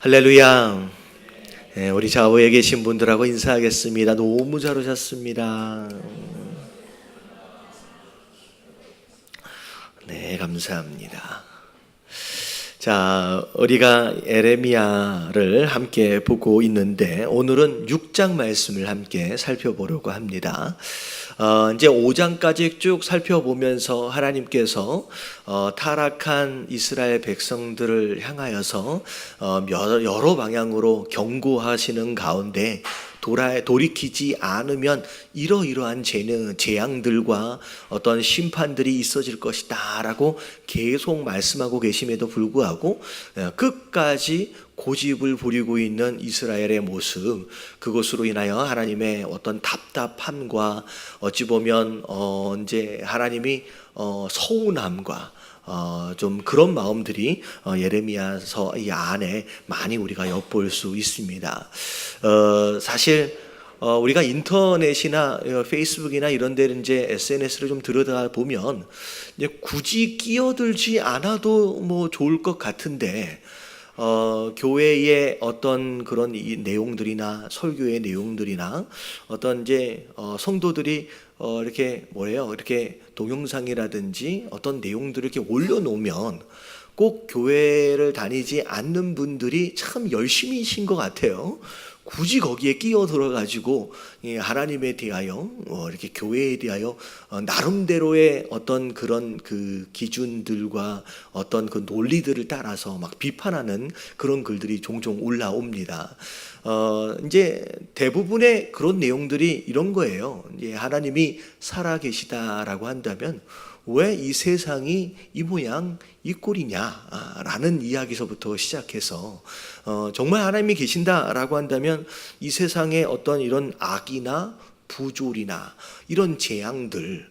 할렐루야. 네, 우리 좌우에 계신 분들하고 인사하겠습니다. 너무 잘 오셨습니다. 네, 감사합니다. 자, 우리가 예레미야를 함께 보고 있는데 오늘은 6장 말씀을 함께 살펴보려고 합니다. 이제 5장까지 쭉 살펴보면서 하나님께서 타락한 이스라엘 백성들을 향하여서 여러 방향으로 경고하시는 가운데 돌이키지 않으면 이러이러한 재앙들과 어떤 심판들이 있어질 것이다 라고 계속 말씀하고 계심에도 불구하고 끝까지 고집을 부리고 있는 이스라엘의 모습, 그것으로 인하여 하나님의 어떤 답답함과 어찌 보면 이제 하나님이 서운함과 좀 그런 마음들이 예레미야서 이 안에 많이 우리가 엿볼 수 있습니다. 사실 우리가 인터넷이나 페이스북이나 이런 데 이제 SNS를 좀 들여다 보면 이제 굳이 끼어들지 않아도 뭐 좋을 것 같은데 교회의 어떤 그런 이 내용들이나 설교의 내용들이나 어떤 이제 성도들이 이렇게 이렇게 동영상이라든지 어떤 내용들을 이렇게 올려놓으면 꼭 교회를 다니지 않는 분들이 참 열심히신 것 같아요. 굳이 거기에 끼어들어가지고 하나님에 대하여 이렇게 교회에 대하여 나름대로의 어떤 그런 그 기준들과 어떤 그 논리들을 따라서 막 비판하는 그런 글들이 종종 올라옵니다. 이제 대부분의 그런 내용들이 이런 거예요. 이제 하나님이 살아계시다라고 한다면 왜 이 세상이 이 모양 이 꼴이냐라는 이야기서부터 시작해서 정말 하나님이 계신다라고 한다면 이 세상에 어떤 이런 악이나 부조리나 이런 재앙들,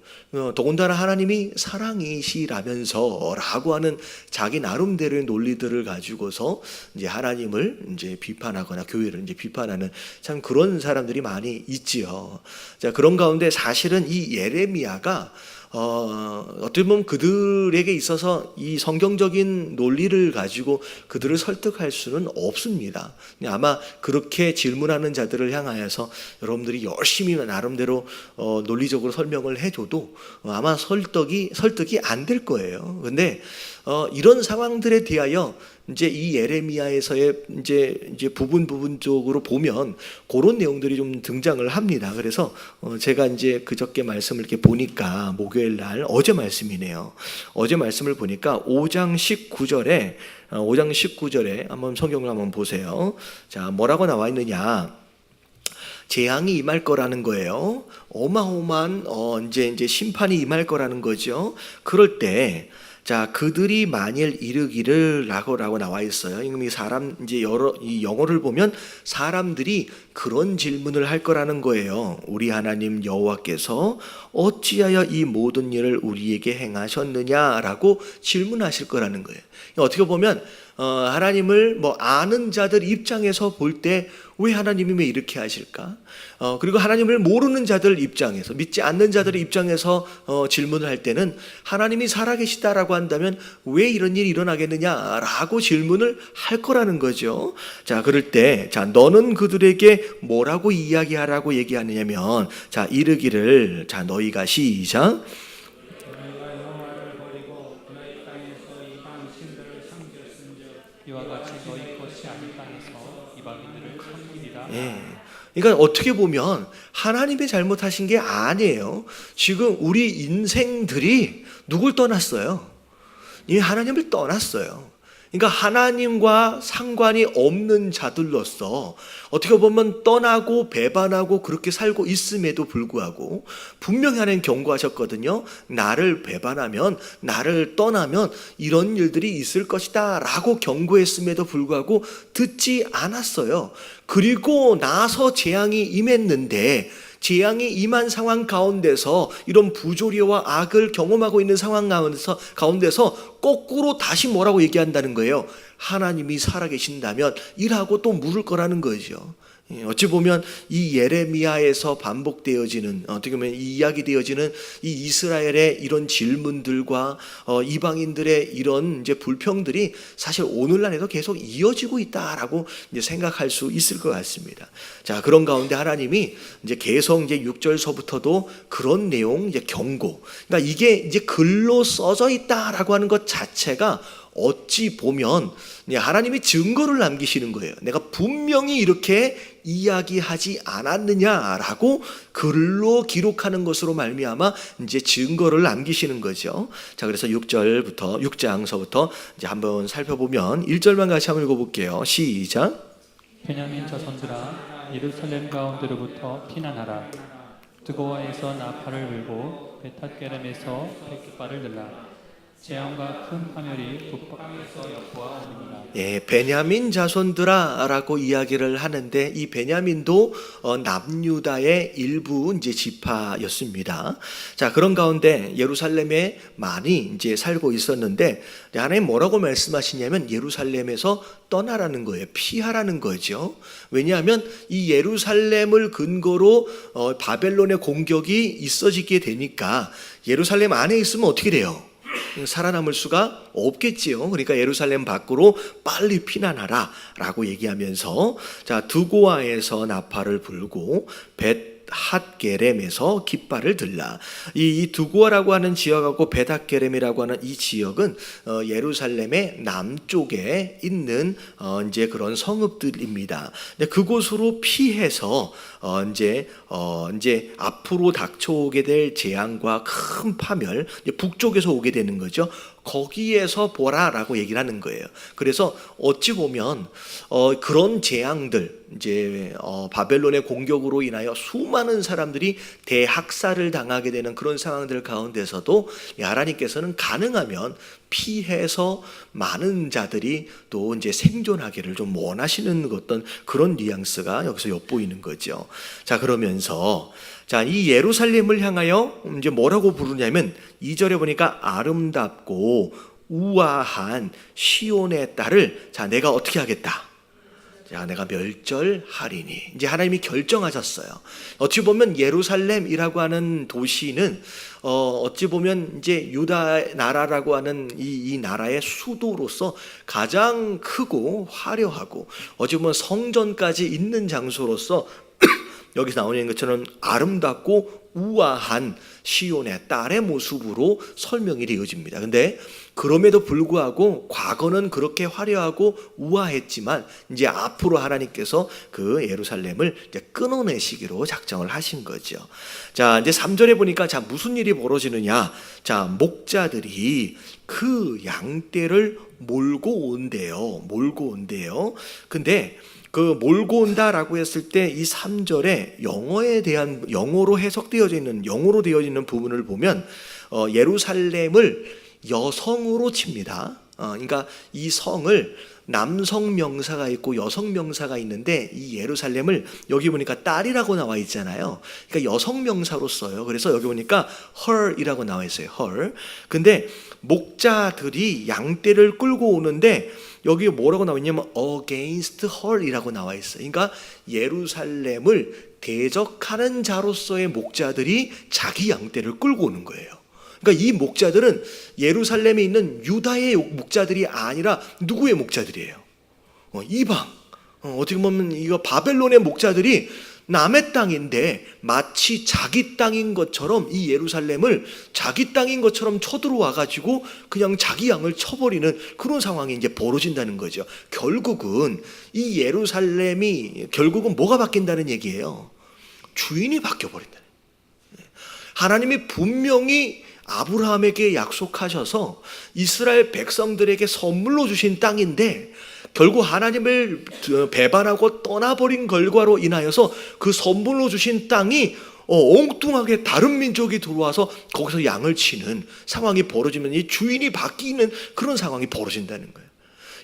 더군다나 하나님이 사랑이시라면서 라고 하는 자기 나름대로의 논리들을 가지고서 이제 하나님을 이제 비판하거나 교회를 이제 비판하는 참 그런 사람들이 많이 있지요. 자, 그런 가운데 사실은 이 예레미야가 어떻게 보면 그들에게 있어서 이 성경적인 논리를 가지고 그들을 설득할 수는 없습니다. 아마 그렇게 질문하는 자들을 향하여서 여러분들이 열심히 나름대로 논리적으로 설명을 해줘도 아마 설득이 안 될 거예요. 근데 이런 상황들에 대하여 이제 이 예레미야에서의 이제 부분적으로 보면 그런 내용들이 좀 등장을 합니다. 그래서 제가 이제 그저께 말씀을 이렇게 보니까 목요일 날 어제 말씀이네요. 어제 말씀을 보니까 5장 19절에 한번 성경을 한번 보세요. 자, 뭐라고 나와 있느냐? 재앙이 임할 거라는 거예요. 어마어마한 이제 심판이 임할 거라는 거죠. 그럴 때 자, 그들이 만일 이르기를 라고 나와 있어요. 이미 사람 이제 이 영어를 보면 사람들이 그런 질문을 할 거라는 거예요. 우리 하나님 여호와께서 어찌하여 이 모든 일을 우리에게 행하셨느냐라고 질문하실 거라는 거예요. 어떻게 보면 하나님을 아는 자들 입장에서 볼 때 왜 하나님이 왜 이렇게 하실까? 그리고 하나님을 모르는 자들 입장에서, 믿지 않는 자들의 입장에서 질문을 할 때는 하나님이 살아계시다라고 한다면 왜 이런 일이 일어나겠느냐라고 질문을 할 거라는 거죠. 자, 그럴 때 자, 너는 그들에게 뭐라고 이야기하라고 얘기하느냐면 자, 이르기를 자, 너희가 시작. 이와 같이 너희 것이 아닌 땅에서 이방인들을 섬기리라. 그러니까 어떻게 보면 하나님이 잘못하신 게 아니에요. 지금 우리 인생들이 누굴 떠났어요? 이 하나님을 떠났어요. 그러니까 하나님과 상관이 없는 자들로서 어떻게 보면 떠나고 배반하고 그렇게 살고 있음에도 불구하고 분명히 하나님 경고하셨거든요. 나를 배반하면, 나를 떠나면 이런 일들이 있을 것이다 라고 경고했음에도 불구하고 듣지 않았어요. 그리고 나서 재앙이 임했는데 재앙이 임한 상황 가운데서 이런 부조리와 악을 경험하고 있는 상황 가운데서 거꾸로 다시 뭐라고 얘기한다는 거예요? 하나님이 살아계신다면 이라고 또 물을 거라는 거죠. 어찌 보면 이 예레미야에서 반복되어지는, 어떻게 보면 이야기되어지는 이 이스라엘의 이런 질문들과 이방인들의 이런 이제 불평들이 사실 오늘날에도 계속 이어지고 있다라고 이제 생각할 수 있을 것 같습니다. 자, 그런 가운데 하나님이 이제 계속 이제 6절서부터도 그런 내용, 이제 경고. 그러니까 이게 이제 글로 써져 있다라고 하는 것 자체가 어찌 보면 하나님이 증거를 남기시는 거예요. 내가 분명히 이렇게 이야기하지 않았느냐라고 글로 기록하는 것으로 말미암아 이제 증거를 남기시는 거죠. 자, 그래서 6장서부터 이제 한번 살펴보면 1절만 같이 한번 읽어볼게요. 시작. 베냐민 자손들아 예루살렘 가운데로부터 피난하라. 드고아에서 나팔을 불고 베타게렘에서 백깃발을 들라. 재앙과 큰 파멸이 북방에서 엿보아 오느니라. 베냐민 자손들아라고 이야기를 하는데 이 베냐민도 남유다의 일부 이제 지파였습니다. 자, 그런 가운데 예루살렘에 많이 이제 살고 있었는데 하나님 뭐라고 말씀하시냐면 예루살렘에서 떠나라는 거예요. 피하라는 거죠. 왜냐하면 이 예루살렘을 근거로 바벨론의 공격이 있어지게 되니까 예루살렘 안에 있으면 어떻게 돼요? 살아남을 수가 없겠지요. 그러니까 예루살렘 밖으로 빨리 피난하라 라고 얘기하면서, 자, 두고아에서 나팔을 불고 벳핫게렘에서 깃발을 들라. 이 두고아라고 하는 지역하고 벳핫게렘이라고 하는 이 지역은 예루살렘의 남쪽에 있는 이제 그런 성읍들입니다. 근데 그곳으로 피해서 이제 앞으로 닥쳐오게 될 재앙과 큰 파멸, 북쪽에서 오게 되는 거죠. 거기에서 보라라고 얘기를 하는 거예요. 그래서 어찌 보면 그런 재앙들, 이제 바벨론의 공격으로 인하여 수많은 사람들이 대학살을 당하게 되는 그런 상황들 가운데서도 하나님께서는 가능하면 피해서 많은 자들이 또 이제 생존하기를 좀 원하시는 어떤 그런 뉘앙스가 여기서 엿보이는 거죠. 자, 그러면서 자, 이 예루살렘을 향하여 이제 뭐라고 부르냐면 2절에 보니까 아름답고 우아한 시온의 딸을 자, 내가 어떻게 하겠다? 자, 내가 멸절하리니. 이제 하나님이 결정하셨어요. 어찌 보면 예루살렘이라고 하는 도시는 어찌 보면 이제 유다 나라라고 하는 이 나라의 수도로서 가장 크고 화려하고 어찌 보면 성전까지 있는 장소로서 여기서 나오는 것처럼 아름답고 우아한 시온의 딸의 모습으로 설명이 되어집니다. 근데 그럼에도 불구하고 과거는 그렇게 화려하고 우아했지만 이제 앞으로 하나님께서 그 예루살렘을 이제 끊어내시기로 작정을 하신 거죠. 자, 이제 3절에 보니까 자, 무슨 일이 벌어지느냐? 자, 목자들이 그 양떼를 몰고 온대요. 근데 그 몰고 온다라고 했을 때 이 3절에 영어로 해석되어져 있는, 영어로 되어져 있는 부분을 보면 예루살렘을 여성으로 칩니다. 그러니까 이 성을 남성 명사가 있고 여성 명사가 있는데 이 예루살렘을 여기 보니까 딸이라고 나와 있잖아요. 그러니까 여성 명사로 써요. 그래서 여기 보니까 her이라고 나와 있어요. her. 근데 목자들이 양떼를 끌고 오는데 여기 뭐라고 나와 있냐면 against her이라고 나와 있어요. 그러니까 예루살렘을 대적하는 자로서의 목자들이 자기 양떼를 끌고 오는 거예요. 그러니까 이 목자들은 예루살렘에 있는 유다의 목자들이 아니라 누구의 목자들이에요? 이방. 어떻게 보면 이거 바벨론의 목자들이 남의 땅인데 마치 자기 땅인 것처럼 이 예루살렘을 자기 땅인 것처럼 쳐들어와 가지고 그냥 자기 양을 쳐버리는 그런 상황이 이제 벌어진다는 거죠. 결국은 이 예루살렘이 결국은 뭐가 바뀐다는 얘기예요? 주인이 바뀌어버린다는. 하나님이 분명히 아브라함에게 약속하셔서 이스라엘 백성들에게 선물로 주신 땅인데 결국 하나님을 배반하고 떠나버린 결과로 인하여서 그 선물로 주신 땅이 엉뚱하게 다른 민족이 들어와서 거기서 양을 치는 상황이 벌어지면 이 주인이 바뀌는 그런 상황이 벌어진다는 거예요.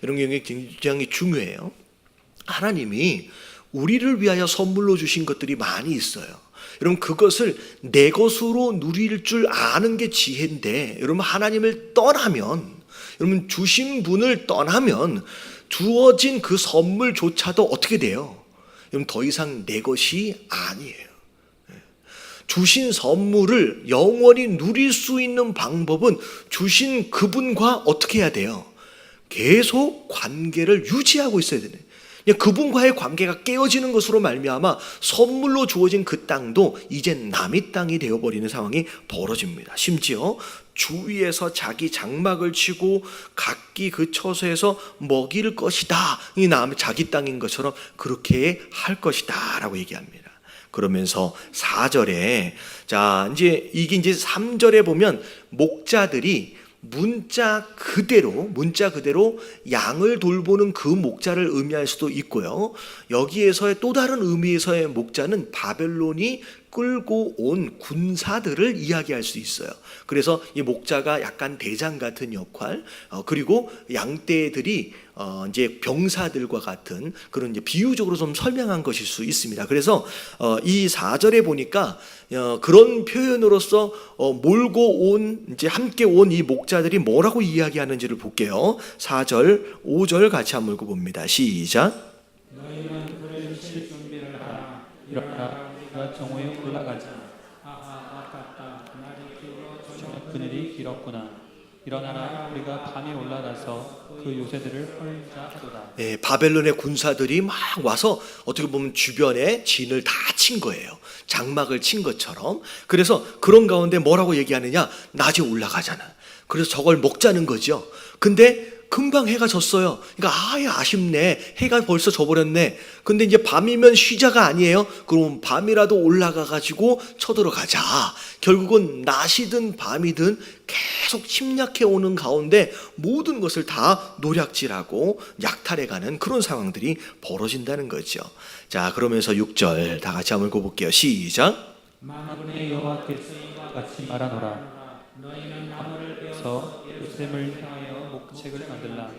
이런 게 굉장히 중요해요. 하나님이 우리를 위하여 선물로 주신 것들이 많이 있어요. 여러분, 그것을 내 것으로 누릴 줄 아는 게 지혜인데, 여러분, 하나님을 떠나면, 여러분, 주신 분을 떠나면 주어진 그 선물조차도 어떻게 돼요? 그럼 더 이상 내 것이 아니에요. 주신 선물을 영원히 누릴 수 있는 방법은 주신 그분과 어떻게 해야 돼요? 계속 관계를 유지하고 있어야 되네. 그분과의 관계가 깨어지는 것으로 말미암아 선물로 주어진 그 땅도 이제 남의 땅이 되어버리는 상황이 벌어집니다. 심지어 주위에서 자기 장막을 치고 각기 그 처소에서 먹일 것이다, 이 남의 자기 땅인 것처럼 그렇게 할 것이다 라고 얘기합니다. 그러면서 4절에 자 이제 이게 이제 3절에 보면 목자들이 문자 그대로 양을 돌보는 그 목자를 의미할 수도 있고요. 여기에서의 또 다른 의미에서의 목자는 바벨론이 끌고 온 군사들을 이야기할 수 있어요. 그래서 이 목자가 약간 대장 같은 역할, 그리고 양떼들이 이제 병사들과 같은 그런 이제 비유적으로 좀 설명한 것일 수 있습니다. 그래서 이 4절에 보니까 그런 표현으로서 몰고 온 이제 함께 온 이 목자들이 뭐라고 이야기하는지를 볼게요. 4절, 5절 같이 한번 읽어봅니다. 시작. 너희는 그를 칠 준비를 하라. 일어나라. 우리가 정오에 올라가자. 아깝다. 그늘이 길었구나. 일어나라. 우리가 밤에 올라가서 그 요새들을 헐자 하도다. 바벨론의 군사들이 막 와서 어떻게 보면 주변에 진을 다 친 거예요. 장막을 친 것처럼. 그래서 그런 가운데 뭐라고 얘기하느냐? 낮에 올라가잖아. 그래서 저걸 먹자는 거죠. 근데 금방 해가 졌어요. 그러니까 아예 아쉽네. 해가 벌써 져버렸네. 근데 이제 밤이면 쉬자가 아니에요. 그럼 밤이라도 올라가 가지고 쳐들어가자. 결국은 낮이든 밤이든 계속 침략해 오는 가운데 모든 것을 다 노략질하고 약탈해가는 그런 상황들이 벌어진다는 거죠. 자, 그러면서 6절 다 같이 한번 읽어볼게요. 시작. 만군의 여호와께서 같이 말하노라. 너희는 나무를 베어서 예루살렘을 향하여 목책을 만들라.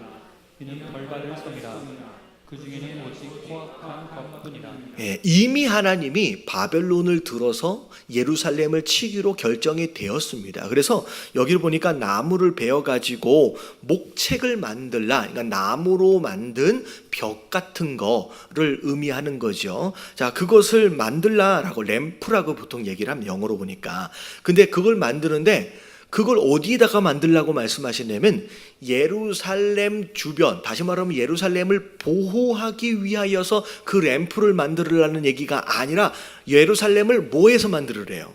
이는 벌받을 성이라. 그 중에는 오직 포악한 것뿐이라. 이미 하나님이 바벨론을 들어서 예루살렘을 치기로 결정이 되었습니다. 그래서 여기를 보니까 나무를 베어가지고 목책을 만들라. 그러니까 나무로 만든 벽 같은 거를 의미하는 거죠. 자, 그것을 만들라라고 램프라고 보통 얘기를 하면 영어로 보니까. 근데 그걸 만드는데 그걸 어디에다가 만들라고 말씀하시냐면 예루살렘 주변, 다시 말하면 예루살렘을 보호하기 위하여서 그 램프를 만들으라는 얘기가 아니라 예루살렘을 뭐해서 만들으래요?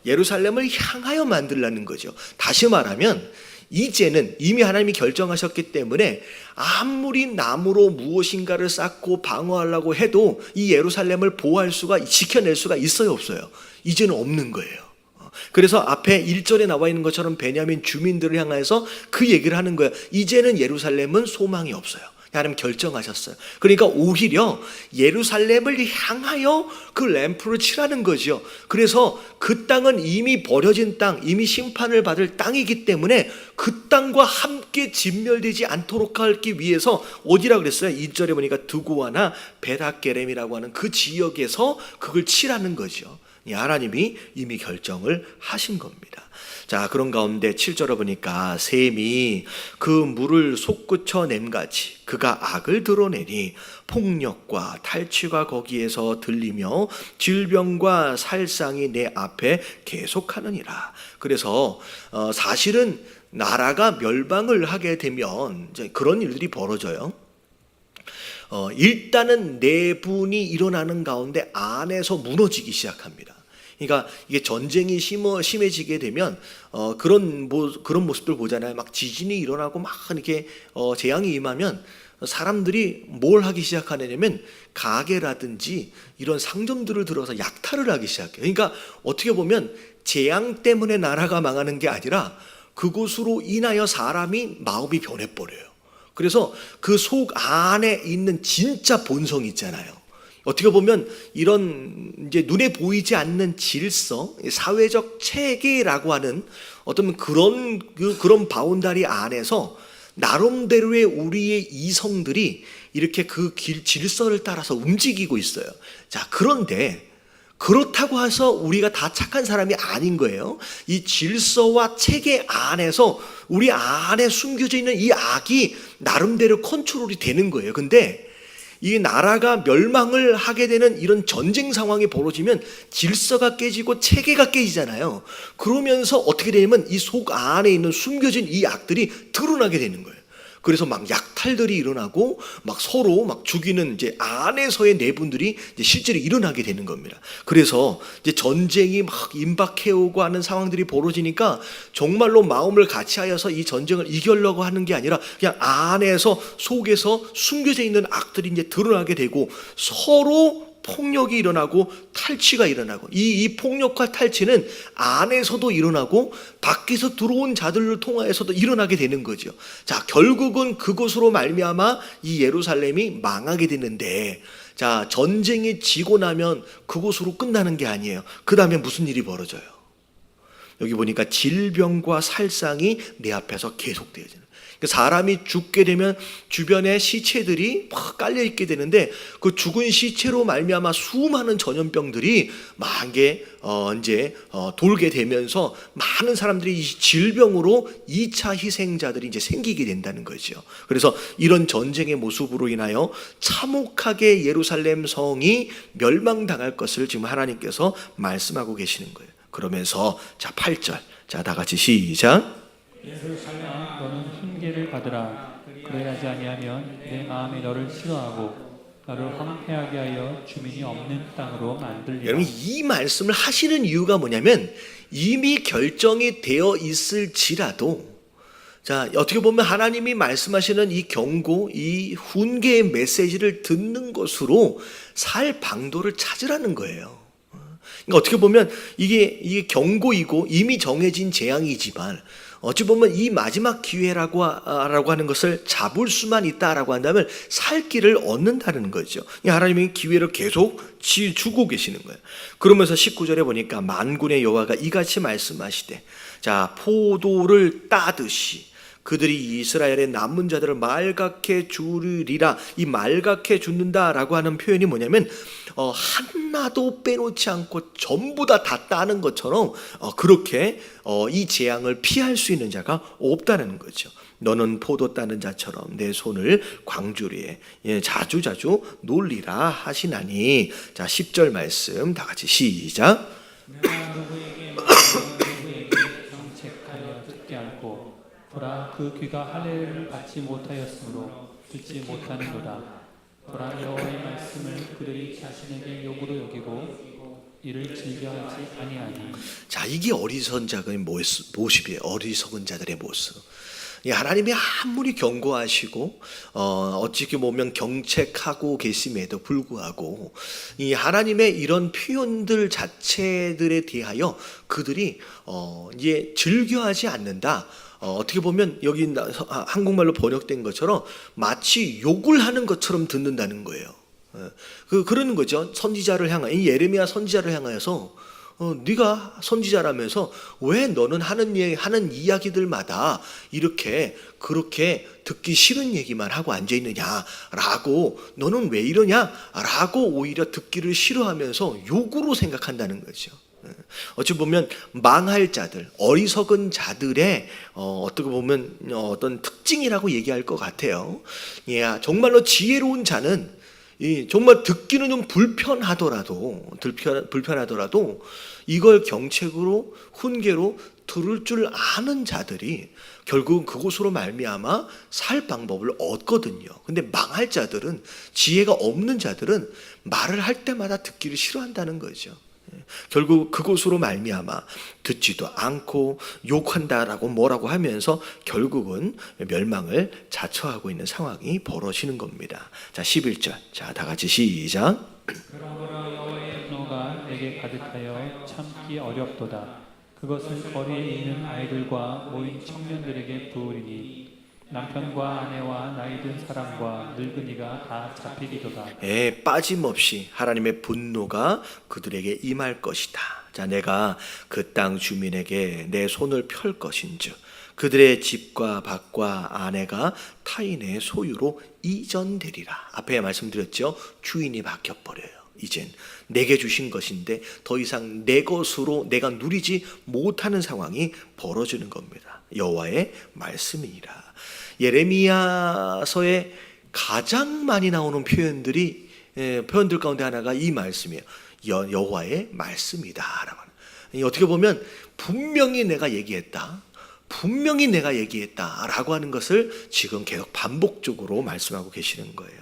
예루살렘을 향하여 만들라는 거죠. 다시 말하면 이제는 이미 하나님이 결정하셨기 때문에 아무리 나무로 무엇인가를 쌓고 방어하려고 해도 이 예루살렘을 보호할 수가, 지켜낼 수가 있어요, 없어요? 이제는 없는 거예요. 그래서 앞에 1절에 나와 있는 것처럼 베냐민 주민들을 향해서 그 얘기를 하는 거예요. 이제는 예루살렘은 소망이 없어요. 하나님 결정하셨어요. 그러니까 오히려 예루살렘을 향하여 그 램프를 칠하는 거죠. 그래서 그 땅은 이미 버려진 땅, 이미 심판을 받을 땅이기 때문에 그 땅과 함께 진멸되지 않도록 하기 위해서 어디라 그랬어요? 2절에 보니까 드고아나 벳하게렘이라고 하는 그 지역에서 그걸 칠하는 거죠. 하나님이 이미 결정을 하신 겁니다. 자, 그런 가운데 7절에 보니까 셈이 그 물을 솟구쳐 냄같이 그가 악을 드러내니 폭력과 탈취가 거기에서 들리며 질병과 살상이 내 앞에 계속하느니라. 그래서 사실은 나라가 멸망을 하게 되면 그런 일들이 벌어져요. 일단은 내분이 일어나는 가운데 안에서 무너지기 시작합니다. 그러니까 이게 전쟁이 심해지게 되면 그런 모습들 보잖아요. 막 지진이 일어나고 막 이렇게 재앙이 임하면 사람들이 뭘 하기 시작하냐면 가게라든지 이런 상점들을 들어서 약탈을 하기 시작해요. 그러니까 어떻게 보면 재앙 때문에 나라가 망하는 게 아니라 그곳으로 인하여 사람이 마음이 변해버려요. 그래서 그 속 안에 있는 진짜 본성 있잖아요. 어떻게 보면 이런 이제 눈에 보이지 않는 질서, 사회적 체계라고 하는 어떤 그런 바운다리 안에서 나름대로의 우리의 이성들이 이렇게 그 질서를 따라서 움직이고 있어요. 자, 그런데 그렇다고 해서 우리가 다 착한 사람이 아닌 거예요. 이 질서와 체계 안에서 우리 안에 숨겨져 있는 이 악이 나름대로 컨트롤이 되는 거예요. 근데 이 나라가 멸망을 하게 되는 이런 전쟁 상황이 벌어지면 질서가 깨지고 체계가 깨지잖아요. 그러면서 어떻게 되냐면 이 속 안에 있는 숨겨진 이 악들이 드러나게 되는 거예요. 그래서 막 약탈들이 일어나고 막 서로 막 죽이는 이제 안에서의 내분들이 이제 실제로 일어나게 되는 겁니다. 그래서 이제 전쟁이 막 임박해오고 하는 상황들이 벌어지니까 정말로 마음을 같이하여서 이 전쟁을 이기려고 하는 게 아니라 그냥 안에서 속에서 숨겨져 있는 악들이 이제 드러나게 되고 서로 폭력이 일어나고 탈취가 일어나고 이 폭력과 탈취는 안에서도 일어나고 밖에서 들어온 자들을 통하여서도 일어나게 되는 거죠. 자, 결국은 그것으로 말미암아 이 예루살렘이 망하게 되는데, 자, 전쟁이 지고 나면 그것으로 끝나는 게 아니에요. 그 다음에 무슨 일이 벌어져요? 여기 보니까 질병과 살상이 내 앞에서 계속되어지는. 사람이 죽게 되면 주변에 시체들이 막 깔려 있게 되는데 그 죽은 시체로 말미암아 수많은 전염병들이 만개 이제 돌게 되면서 많은 사람들이 이 질병으로 2차 희생자들이 이제 생기게 된다는 거죠. 그래서 이런 전쟁의 모습으로 인하여 참혹하게 예루살렘 성이 멸망당할 것을 지금 하나님께서 말씀하고 계시는 거예요. 그러면서 자 8절 자 다 같이 시작. 예루살렘아 너는 훈계를 받으라. 그래야지 아니하면 내 마음이 너를 싫어하고 너를 황폐하게 하여 주민이 없는 땅으로 만들리라. 여러분 이 말씀을 하시는 이유가 뭐냐면 이미 결정이 되어 있을지라도 자 어떻게 보면 하나님이 말씀하시는 이 경고 이 훈계의 메시지를 듣는 것으로 살 방도를 찾으라는 거예요. 그러니까 어떻게 보면 이게 경고이고 이미 정해진 재앙이지만 어찌 보면 이 마지막 기회라고 하는 것을 잡을 수만 있다라고 한다면 살 길을 얻는다는 거죠. 하나님이 기회를 계속 주고 계시는 거예요. 그러면서 19절에 보니까 만군의 여호와가 이같이 말씀하시되 자 포도를 따듯이 그들이 이스라엘의 남은 자들을 말갛게 주리라. 이 말갛게 죽는다라고 하는 표현이 뭐냐면 하나도 빼놓지 않고 전부 다 따는 것처럼 그렇게 이 재앙을 피할 수 있는 자가 없다는 거죠. 너는 포도 따는 자처럼 내 손을 광주리에 자주자주 놀리라 하시나니. 자 10절 말씀 다 같이 시작. 내가 누구에게 정책하여 듣게 않고 보라 그 귀가 할례를 받지 못하였으므로 듣지 못하는도다. 보라 여호와의 말씀을 그들이 자신에게 욕으로 여기고 이를 즐겨하지 아니하니. 자 이게 어리석은 자의 모습이에요. 어리석은 자들의 모습. 하나님이 아무리 경고하시고 어찌게 보면 경책하고 계심에도 불구하고 이 하나님의 이런 표현들 자체들에 대하여 그들이 이제 즐겨하지 않는다. 어떻게 보면 여기 한국말로 번역된 것처럼 마치 욕을 하는 것처럼 듣는다는 거예요. 그러는 거죠. 선지자를 향하여 이 예레미야 선지자를 향하여서 네가 선지자라면서 왜 너는 하는 이야기들마다 이렇게 그렇게 듣기 싫은 얘기만 하고 앉아 있느냐라고 너는 왜 이러냐라고 오히려 듣기를 싫어하면서 욕으로 생각한다는 거죠. 어찌 보면 망할 자들, 어리석은 자들의 어떻게 보면 어떤 특징이라고 얘기할 것 같아요. 정말로 지혜로운 자는 정말 듣기는 좀 불편하더라도 이걸 경책으로 훈계로 들을 줄 아는 자들이 결국은 그곳으로 말미암아 살 방법을 얻거든요. 근데 망할 자들은 지혜가 없는 자들은 말을 할 때마다 듣기를 싫어한다는 거죠. 결국 그곳으로 말미암아 듣지도 않고 욕한다라고 뭐라고 하면서 결국은 멸망을 자처하고 있는 상황이 벌어지는 겁니다. 자 11절 자 다 같이 시작. 그러므로 여호와의 분노가 내게 가득하여 참기 어렵도다. 그것을 거리에 있는 아이들과 모인 청년들에게 부으리니 남편과 아내와 나이든 사람과 늙은이가 다 잡히리도다. 빠짐없이 하나님의 분노가 그들에게 임할 것이다. 자, 내가 그 땅 주민에게 내 손을 펼 것인즉 그들의 집과 밭과 아내가 타인의 소유로 이전되리라. 앞에 말씀드렸죠. 주인이 바뀌어버려요. 이젠 내게 주신 것인데 더 이상 내 것으로 내가 누리지 못하는 상황이 벌어지는 겁니다. 여호와의 말씀이니라. 예레미야서의 가장 많이 나오는 표현들 가운데 하나가 이 말씀이에요. 여호와의 말씀이다라고 하는. 어떻게 보면 분명히 내가 얘기했다라고 하는 것을 지금 계속 반복적으로 말씀하고 계시는 거예요.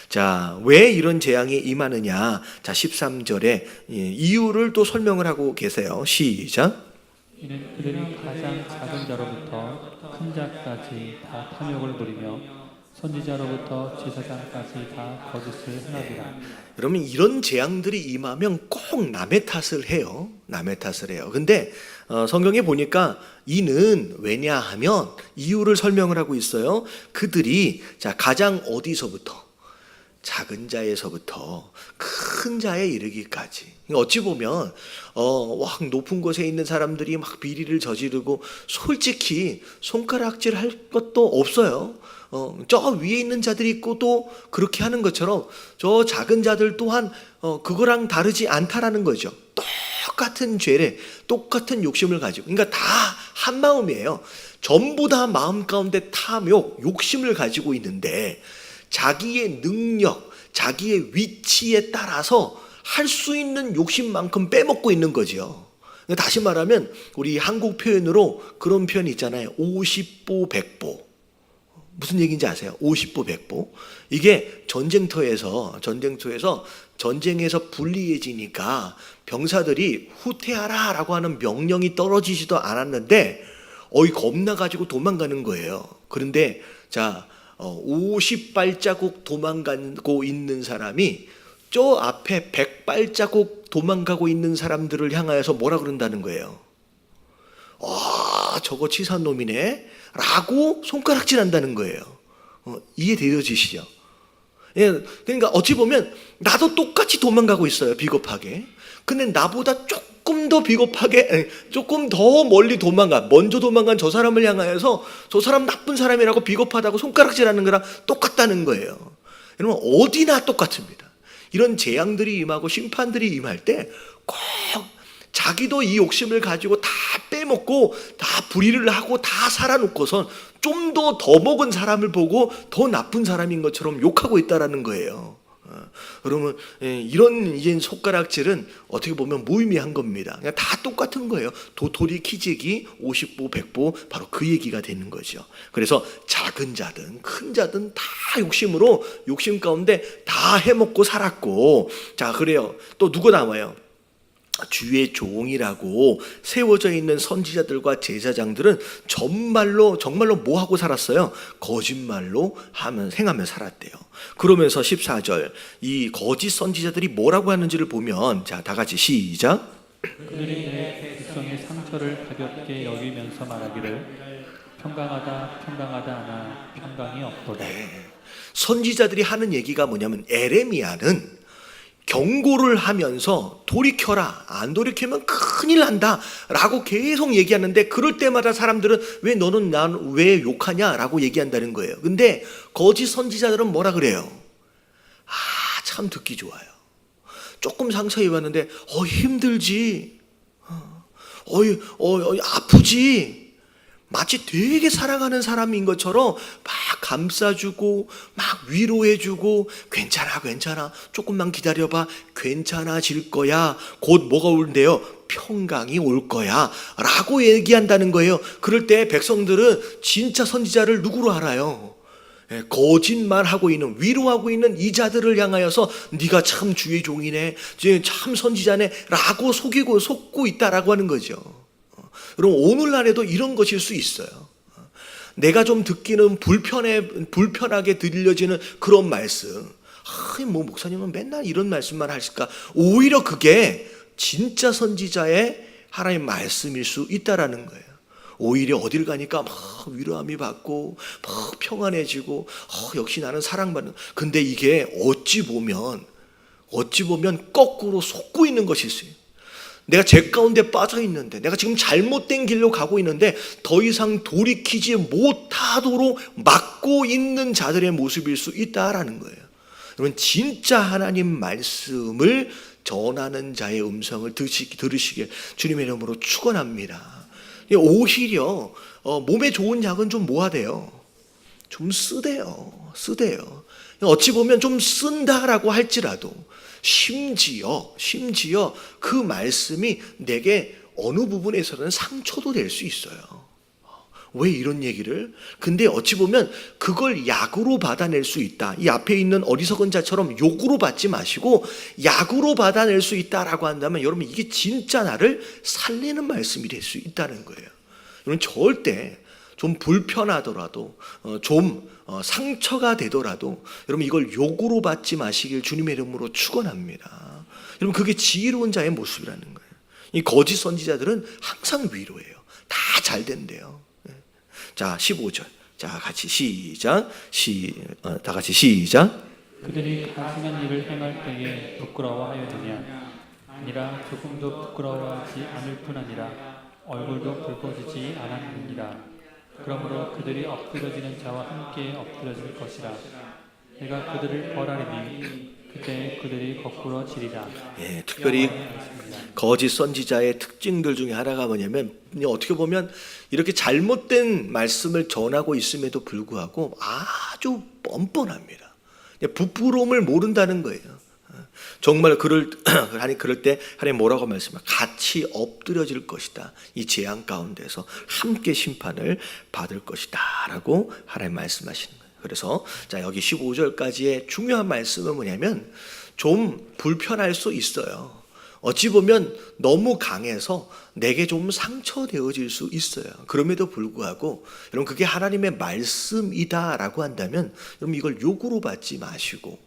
자, 왜 이런 재앙이 임하느냐? 자, 13절에 이유를 또 설명을 하고 계세요. 시작. 이는 그들이 가장 작은 자로부터 큰 자까지 다 탐욕을 부리며 선지자로부터 제사장까지 다 거짓을 행하리라. 여러분, 이런 재앙들이 임하면 꼭 남의 탓을 해요. 근데 성경에 보니까 이는 왜냐하면 이유를 설명을 하고 있어요. 그들이 자, 가장 어디서부터? 작은 자에서부터 큰 자에 이르기까지. 어찌 보면 확 높은 곳에 있는 사람들이 막 비리를 저지르고 솔직히 손가락질 할 것도 없어요. 저 위에 있는 자들이 있고 또 그렇게 하는 것처럼 저 작은 자들 또한 그거랑 다르지 않다라는 거죠. 똑같은 죄래, 똑같은 욕심을 가지고, 그러니까 다 한 마음이에요. 전부 다 마음 가운데 탐욕, 욕심을 가지고 있는데 자기의 능력, 자기의 위치에 따라서 할 수 있는 욕심만큼 빼먹고 있는 거죠. 다시 말하면 우리 한국 표현으로 그런 표현이 있잖아요. 50보 100보. 무슨 얘기인지 아세요? 50보 100보. 이게 전쟁터에서 전쟁에서 불리해지니까 병사들이 후퇴하라 라고 하는 명령이 떨어지지도 않았는데 겁나가지고 도망가는 거예요. 그런데 자, 50발자국 도망가고 있는 사람이 저 앞에 100발자국 도망가고 있는 사람들을 향하여서 뭐라 그런다는 거예요? 저거 치사한 놈이네 라고 손가락질 한다는 거예요. 이해되어지시죠? 예, 그러니까 어찌 보면 나도 똑같이 도망가고 있어요, 비겁하게. 근데 나보다 조금 더 비겁하게, 조금 더 멀리 먼저 도망간 저 사람을 향하여서 저 사람 나쁜 사람이라고 비겁하다고 손가락질하는 거랑 똑같다는 거예요. 여러분, 어디나 똑같습니다. 이런 재앙들이 임하고 심판들이 임할 때 꼭 자기도 이 욕심을 가지고 다 빼먹고 다 불의를 하고 다 살아놓고선 좀 더 먹은 사람을 보고 더 나쁜 사람인 것처럼 욕하고 있다라는 거예요. 여러분, 이런 이제 손가락질은 어떻게 보면 무의미한 겁니다. 그냥 다 똑같은 거예요. 도토리 키재기 50보 100보 바로 그 얘기가 되는 거죠. 그래서 작은 자든 큰 자든 다 욕심 가운데 다 해먹고 살았고, 자, 그래요. 또 누가 남아요? 주의 종이라고 세워져 있는 선지자들과 제사장들은 정말로 뭐 하고 살았어요? 거짓말로 행하며 살았대요. 그러면서 14절 이 거짓 선지자들이 뭐라고 하는지를 보면, 자, 다 같이 시작. 그들이 내 백성의 상처를 가볍게 여기면서 말하기를 평강하다 하나 평강이 없도다. 선지자들이 하는 얘기가 뭐냐면, 에레미야는 경고를 하면서 돌이켜라, 안 돌이키면 큰일 난다 라고 계속 얘기하는데, 그럴 때마다 사람들은 왜 너는 난 왜 욕하냐 라고 얘기한다는 거예요. 근데 거짓 선지자들은 뭐라 그래요? 참 듣기 좋아요. 조금 상처 입었는데 힘들지, 아프지, 마치 되게 사랑하는 사람인 것처럼 막 감싸주고 막 위로해주고, 괜찮아, 조금만 기다려봐, 괜찮아질 거야, 곧 뭐가 올는데요? 평강이 올 거야 라고 얘기한다는 거예요. 그럴 때 백성들은 진짜 선지자를 누구로 알아요? 거짓말하고 있는, 위로하고 있는 이 자들을 향하여서 네가 참 주의 종이네, 참 선지자네 라고 속고 있다라고 하는 거죠. 여러분, 오늘날에도 이런 것일 수 있어요. 내가 좀 듣기는 불편하게 들려지는 그런 말씀. 뭐 목사님은 맨날 이런 말씀만 하실까? 오히려 그게 진짜 선지자의 하나님의 말씀일 수 있다라는 거예요. 오히려 어딜 가니까 막 위로함이 받고 막 평안해지고, 역시 나는 사랑받는. 근데 이게 어찌 보면 거꾸로 속고 있는 것일 수 있어요. 내가 죄 가운데 빠져 있는데, 내가 지금 잘못된 길로 가고 있는데 더 이상 돌이키지 못하도록 막고 있는 자들의 모습일 수 있다라는 거예요. 여러분, 진짜 하나님 말씀을 전하는 자의 음성을 들으시길 주님의 이름으로 축원합니다. 오히려 몸에 좋은 약은 좀 모아야 돼요. 좀 쓰대요. 어찌 보면 좀 쓴다라고 할지라도 심지어 그 말씀이 내게 어느 부분에서는 상처도 될 수 있어요. 왜 이런 얘기를? 근데 어찌 보면 그걸 약으로 받아낼 수 있다. 이 앞에 있는 어리석은 자처럼 욕으로 받지 마시고 약으로 받아낼 수 있다라고 한다면 여러분 이게 진짜 나를 살리는 말씀이 될 수 있다는 거예요. 여러분 절대 좀 불편하더라도 좀 상처가 되더라도 여러분 이걸 욕으로 받지 마시길 주님의 이름으로 축원합니다. 여러분 그게 지혜로운 자의 모습이라는 거예요. 이 거짓 선지자들은 항상 위로해요. 다 잘 된대요. 자 15절 자 같이 시작 다 같이 시작. 그들이 간순한 일을 행할 때에 부끄러워하였느냐? 아니라 조금도 부끄러워하지 않을 뿐 아니라 얼굴도 붉어지지 않았느니라. 그러므로 그들이 엎드러지는 자와 함께 엎드러질 것이라. 내가 그들을 벌하리니 그때 그들이 거꾸로 지리라. 예, 특별히 거짓 선지자의 특징들 중에 하나가 뭐냐면 어떻게 보면 이렇게 잘못된 말씀을 전하고 있음에도 불구하고 아주 뻔뻔합니다. 부끄러움을 모른다는 거예요. 정말 그럴 때 하나님 뭐라고 말씀하세요? 같이 엎드려질 것이다. 이 재앙 가운데서 함께 심판을 받을 것이다 라고 하나님 말씀하시는 거예요. 그래서 자 여기 15절까지의 중요한 말씀은 뭐냐면 좀 불편할 수 있어요. 어찌 보면 너무 강해서 내게 좀 상처되어질 수 있어요. 그럼에도 불구하고 여러분 그게 하나님의 말씀이다라고 한다면 여러분 이걸 욕으로 받지 마시고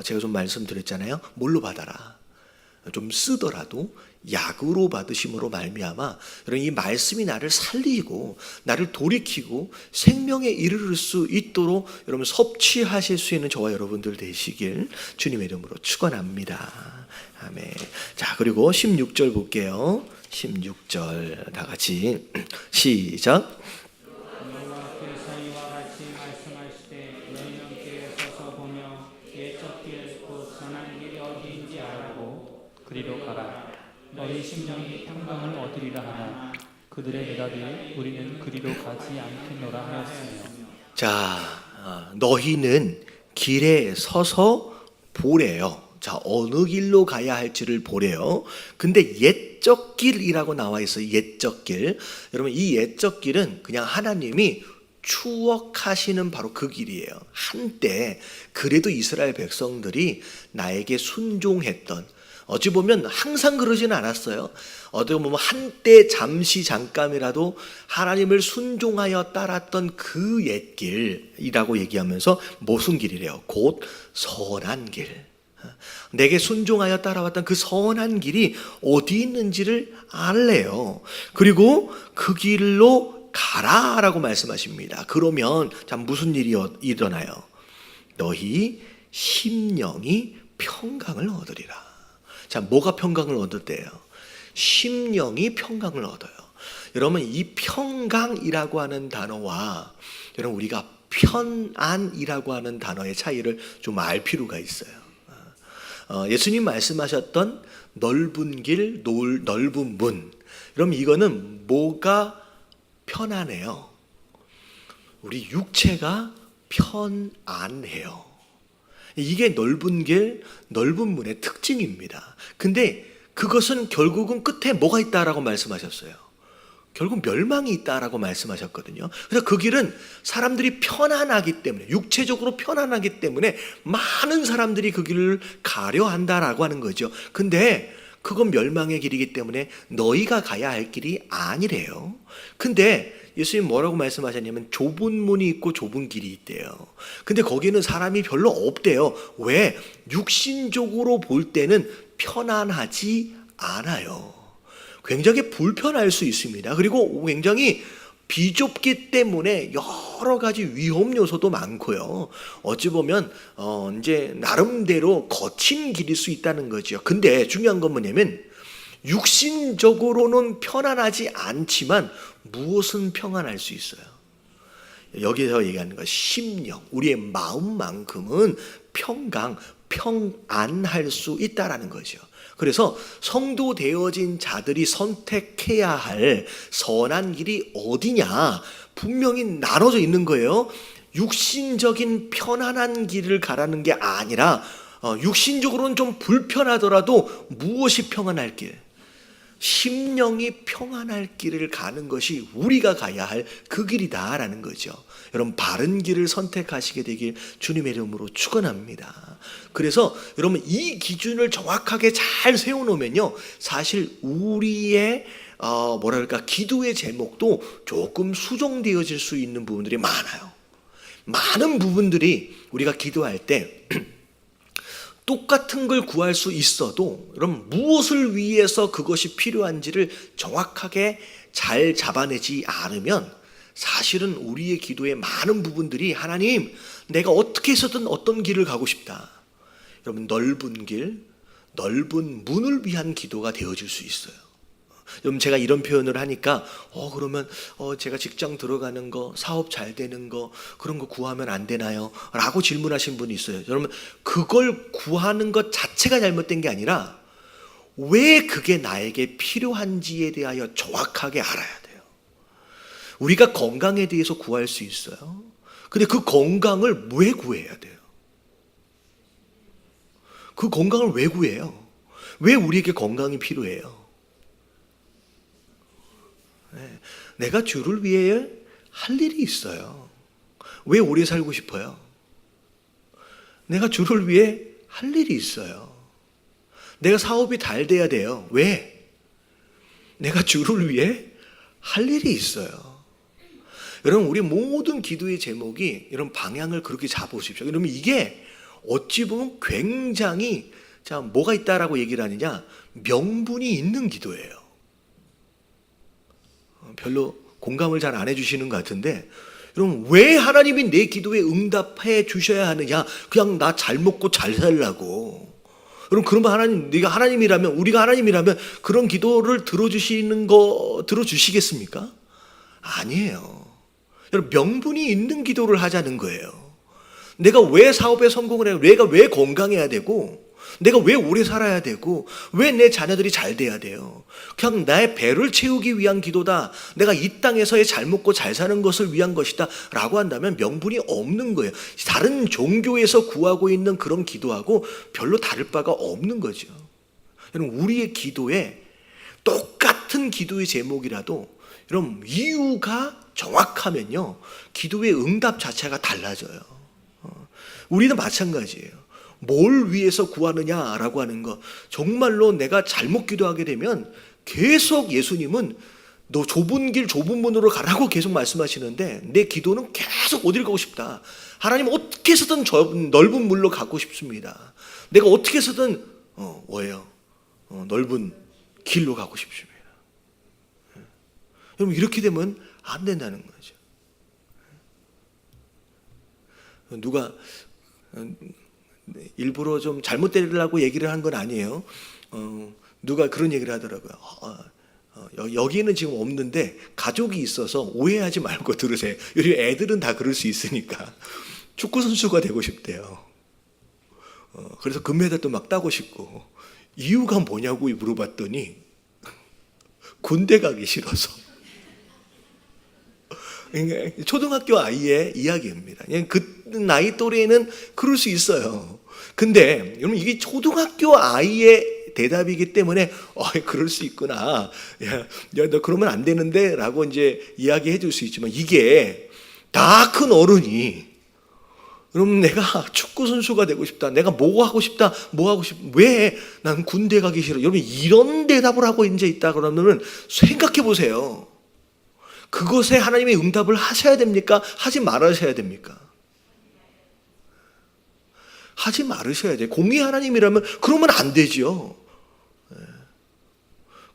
제가 좀 말씀드렸잖아요. 뭘로 받아라. 좀 쓰더라도 약으로 받으심으로 말미암아 여러분 이 말씀이 나를 살리고 나를 돌이키고 생명에 이르를 수 있도록 여러분 섭취하실 수 있는 저와 여러분들 되시길 주님의 이름으로 축원합니다. 아멘. 자 그리고 16절 볼게요. 16절 다 같이 시작. 그리로 가라. 너희 심령이 평강을 얻으리라 하나 그들의 대답이 우리는 그리로 가지 않겠노라 하였으며. 자 너희는 길에 서서 보래요. 자 어느 길로 가야 할지를 보래요. 근데 옛적 길이라고 나와 있어요. 옛적 길. 여러분 이 옛적 길은 그냥 하나님이 추억하시는 바로 그 길이에요. 한때 그래도 이스라엘 백성들이 나에게 순종했던 어찌 보면 항상 그러지는 않았어요. 어떻게 보면 한때 잠시 잠깐이라도 하나님을 순종하여 따랐던 그 옛길이라고 얘기하면서 무슨 길이래요? 곧 선한 길. 내게 순종하여 따라왔던 그 선한 길이 어디 있는지를 알래요. 그리고 그 길로 가라라고 말씀하십니다. 그러면 자 무슨 일이 일어나요? 너희 심령이 평강을 얻으리라. 자, 뭐가 평강을 얻었대요? 심령이 평강을 얻어요. 여러분 이 평강이라고 하는 단어와 여러분 우리가 편안이라고 하는 단어의 차이를 좀 알 필요가 있어요. 예수님 말씀하셨던 넓은 길, 넓은 문. 여러분 이거는 뭐가 편안해요? 우리 육체가 편안해요. 이게 넓은 길, 넓은 문의 특징입니다. 근데 그것은 결국은 끝에 뭐가 있다라고 말씀하셨어요. 결국 멸망이 있다라고 말씀하셨거든요. 그래서 그 길은 사람들이 편안하기 때문에 육체적으로 편안하기 때문에 많은 사람들이 그 길을 가려 한다라고 하는 거죠. 근데 그건 멸망의 길이기 때문에 너희가 가야 할 길이 아니래요. 근데 예수님 뭐라고 말씀하셨냐면 좁은 문이 있고 좁은 길이 있대요. 근데 거기는 사람이 별로 없대요. 왜? 육신적으로 볼 때는 편안하지 않아요. 굉장히 불편할 수 있습니다. 그리고 굉장히 비좁기 때문에 여러 가지 위험 요소도 많고요. 어찌 보면 이제 나름대로 거친 길일 수 있다는 거죠. 근데 중요한 건 뭐냐면 육신적으로는 편안하지 않지만 무엇은 평안할 수 있어요? 여기서 얘기하는 건 심령, 우리의 마음만큼은 평안할 수 있다라는 거죠. 그래서 성도 되어진 자들이 선택해야 할 선한 길이 어디냐? 분명히 나눠져 있는 거예요. 육신적인 편안한 길을 가라는 게 아니라 육신적으로는 좀 불편하더라도 무엇이 평안할 길? 심령이 평안할 길을 가는 것이 우리가 가야 할 그 길이다라는 거죠. 여러분, 바른 길을 선택하시게 되길 주님의 이름으로 축원합니다. 그래서 여러분, 이 기준을 정확하게 잘 세워놓으면요, 사실 우리의 기도의 제목도 조금 수정되어질 수 있는 부분들이 많아요. 많은 부분들이 우리가 기도할 때 똑같은 걸 구할 수 있어도 여러분, 무엇을 위해서 그것이 필요한지를 정확하게 잘 잡아내지 않으면 사실은 우리의 기도의 많은 부분들이 하나님, 내가 어떻게 해서든 어떤 길을 가고 싶다. 여러분, 넓은 길, 넓은 문을 위한 기도가 되어질 수 있어요. 여러분, 제가 이런 표현을 하니까 그러면 제가 직장 들어가는 거, 사업 잘 되는 거, 그런 거 구하면 안 되나요? 라고 질문하신 분이 있어요. 여러분, 그걸 구하는 것 자체가 잘못된 게 아니라 왜 그게 나에게 필요한지에 대하여 정확하게 알아야 돼요. 우리가 건강에 대해서 구할 수 있어요. 근데 그 건강을 왜 구해야 돼요? 그 건강을 왜 구해요? 왜 우리에게 건강이 필요해요? 내가 주를 위해 할 일이 있어요. 왜 오래 살고 싶어요? 내가 주를 위해 할 일이 있어요. 내가 사업이 잘 돼야 돼요. 왜? 내가 주를 위해 할 일이 있어요. 여러분, 우리 모든 기도의 제목이 이런 방향을 그렇게 잡으십시오. 그러면 이게 어찌 보면 굉장히, 자, 뭐가 있다라고 얘기를 하느냐? 명분이 있는 기도예요. 별로 공감을 잘 안 해주시는 것 같은데, 여러분, 왜 하나님이 내 기도에 응답해 주셔야 하느냐? 그냥 나 잘 먹고 잘 살라고. 여러분, 그러면 하나님, 네가 하나님이라면, 우리가 하나님이라면 그런 기도를 들어주시겠습니까? 아니에요. 여러분, 명분이 있는 기도를 하자는 거예요. 내가 왜 사업에 성공을 해야, 내가 왜 건강해야 되고, 내가 왜 오래 살아야 되고, 왜 내 자녀들이 잘 돼야 돼요? 그냥 나의 배를 채우기 위한 기도다, 내가 이 땅에서의 잘 먹고 잘 사는 것을 위한 것이다 라고 한다면 명분이 없는 거예요. 다른 종교에서 구하고 있는 그런 기도하고 별로 다를 바가 없는 거죠. 여러분, 우리의 기도에 똑같은 기도의 제목이라도 여러분, 이유가 정확하면요, 기도의 응답 자체가 달라져요. 우리는 마찬가지예요. 뭘 위해서 구하느냐라고 하는 거, 정말로 내가 잘못 기도하게 되면 계속 예수님은 너 좁은 길 좁은 문으로 가라고 계속 말씀하시는데, 내 기도는 계속 어딜 가고 싶다. 하나님, 어떻게 해서든 넓은 물로 가고 싶습니다. 내가 어떻게 해서든 넓은 길로 가고 싶습니다. 여러분, 이렇게 되면 안 된다는 거죠. 누가 일부러 좀 잘못 때리려고 얘기를 한 건 아니에요. 누가 그런 얘기를 하더라고요. 여기는 지금 없는데 가족이 있어서 오해하지 말고 들으세요. 요즘 애들은 다 그럴 수 있으니까. 축구 선수가 되고 싶대요. 그래서 금메달도 막 따고 싶고. 이유가 뭐냐고 물어봤더니 군대 가기 싫어서. 초등학교 아이의 이야기입니다. 그 나이 또래는 그럴 수 있어요. 근데 여러분, 이게 초등학교 아이의 대답이기 때문에 그럴 수 있구나. 야, 너 그러면 안 되는데 라고 이제 이야기해 줄 수 있지만, 이게 다 큰 어른이 여러분, 내가 축구 선수가 되고 싶다, 내가 뭐 하고 싶다, 왜 난 군대 가기 싫어, 여러분, 이런 대답을 하고 이제 있다 그러면 생각해 보세요. 그것에 하나님의 응답을 하셔야 됩니까? 하지 말으셔야 됩니까? 하지 말으셔야 돼요. 공의 하나님이라면 그러면 안 되죠.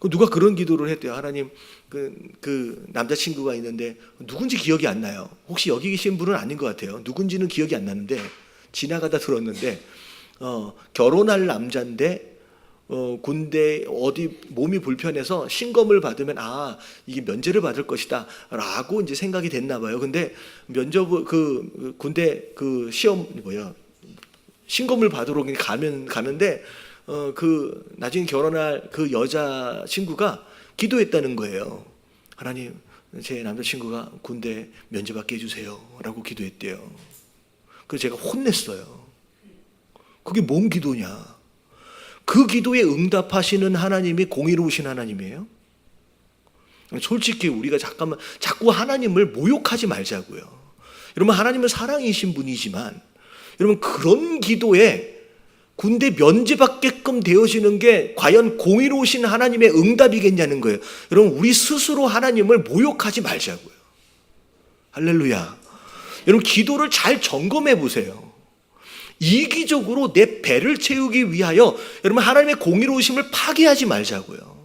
누가 그런 기도를 했대요. 하나님, 그 남자친구가 있는데 누군지 기억이 안 나요. 혹시 여기 계신 분은 아닌 것 같아요. 누군지는 기억이 안 나는데 지나가다 들었는데 결혼할 남자인데 군대 어디 몸이 불편해서 신검을 받으면 이게 면제를 받을 것이다 라고 이제 생각이 됐나 봐요. 근데 면접 그 군대 그 시험 신검을 받으러 가는데 나중에 결혼할 그 여자 친구가 기도했다는 거예요. 하나님, 제 남자친구가 군대 면제받게 해주세요 라고 기도했대요. 그래서 제가 혼냈어요. 그게 뭔 기도냐? 그 기도에 응답하시는 하나님이 공의로우신 하나님이에요. 솔직히 우리가 자꾸 하나님을 모욕하지 말자고요. 여러분, 하나님은 사랑이신 분이지만 여러분, 그런 기도에 군대 면제받게끔 되어지는 게 과연 공의로우신 하나님의 응답이겠냐는 거예요. 여러분, 우리 스스로 하나님을 모욕하지 말자고요. 할렐루야. 여러분, 기도를 잘 점검해 보세요. 이기적으로 내 배를 채우기 위하여 여러분, 하나님의 공의로우심을 파괴하지 말자고요.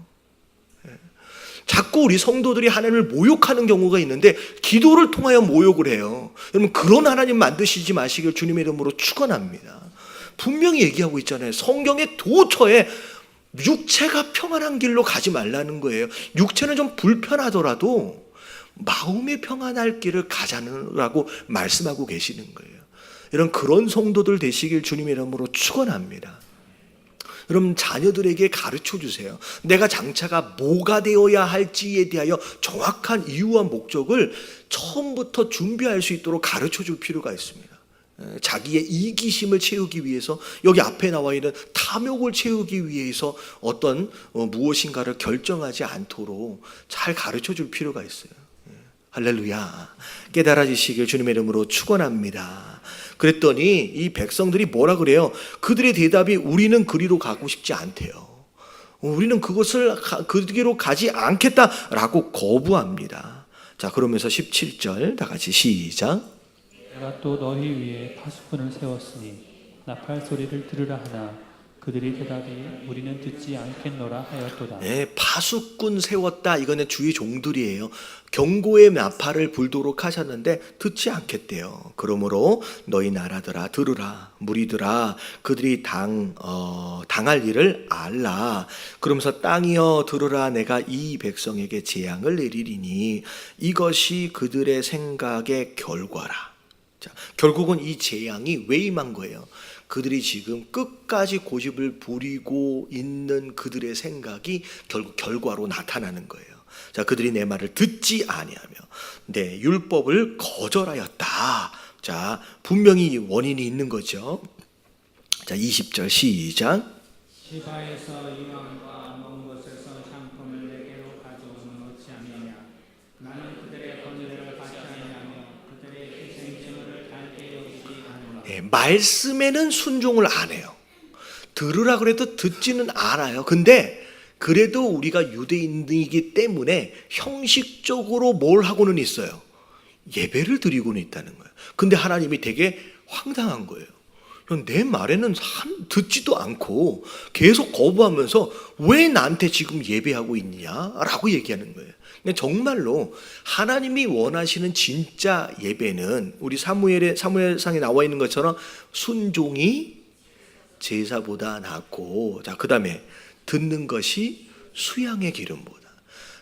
자꾸 우리 성도들이 하나님을 모욕하는 경우가 있는데 기도를 통하여 모욕을 해요. 여러분, 그런 하나님 만드시지 마시길 주님의 이름으로 축원합니다. 분명히 얘기하고 있잖아요. 성경의 도처에 육체가 평안한 길로 가지 말라는 거예요. 육체는 좀 불편하더라도 마음이 평안할 길을 가자라고 말씀하고 계시는 거예요. 이런 그런 성도들 되시길 주님의 이름으로 축원합니다. 여러분, 자녀들에게 가르쳐 주세요. 내가 장차가 뭐가 되어야 할지에 대하여 정확한 이유와 목적을 처음부터 준비할 수 있도록 가르쳐 줄 필요가 있습니다. 자기의 이기심을 채우기 위해서, 여기 앞에 나와 있는 탐욕을 채우기 위해서 어떤 무엇인가를 결정하지 않도록 잘 가르쳐 줄 필요가 있어요. 할렐루야. 깨달아지시길 주님의 이름으로 축원합니다. 그랬더니 이 백성들이 뭐라 그래요? 그들의 대답이 우리는 그리로 가고 싶지 않대요. 우리는 그 길로 가지 않겠다라고 거부합니다. 자, 그러면서 17절 다 같이 시작. 내가 또 너희 위에 파수꾼을 세웠으니 나팔 소리를 들으라 하나 그들이 대답이 우리는 듣지 않겠노라 하였도다. 네, 파수꾼 세웠다. 이거는 주의 종들이에요. 경고의 나팔을 불도록 하셨는데 듣지 않겠대요. 그러므로 너희 나라들아 들으라, 무리들아 그들이 당할 일을 알라. 그러면서 땅이여 들으라, 내가 이 백성에게 재앙을 내리리니 이것이 그들의 생각의 결과라. 자, 결국은 이 재앙이 왜 임한 거예요? 그들이 지금 끝까지 고집을 부리고 있는 그들의 생각이 결국 결과로 나타나는 거예요. 자, 그들이 내 말을 듣지 아니하며 내 율법을 거절하였다. 자, 분명히 원인이 있는 거죠. 자, 20절 시작. 시바에서 이왕과 먼 곳에서 상품을 내게로 가져오는 어찌 아니냐. 나는 그들의 번제를 받지 아니하며 그들의 희생제물을 달게 여기지 않으라. 네, 말씀에는 순종을 안 해요. 들으라 그래도 듣지는 않아요. 근데 그래도 우리가 유대인이기 때문에 형식적으로 뭘 하고는 있어요? 예배를 드리고는 있다는 거예요. 근데 하나님이 되게 황당한 거예요. 내 말에는 듣지도 않고 계속 거부하면서 왜 나한테 지금 예배하고 있냐라고 얘기하는 거예요. 근데 정말로 하나님이 원하시는 진짜 예배는 우리 사무엘상에 나와 있는 것처럼 순종이 제사보다 낫고, 자, 그 다음에 듣는 것이 수양의 기름보다.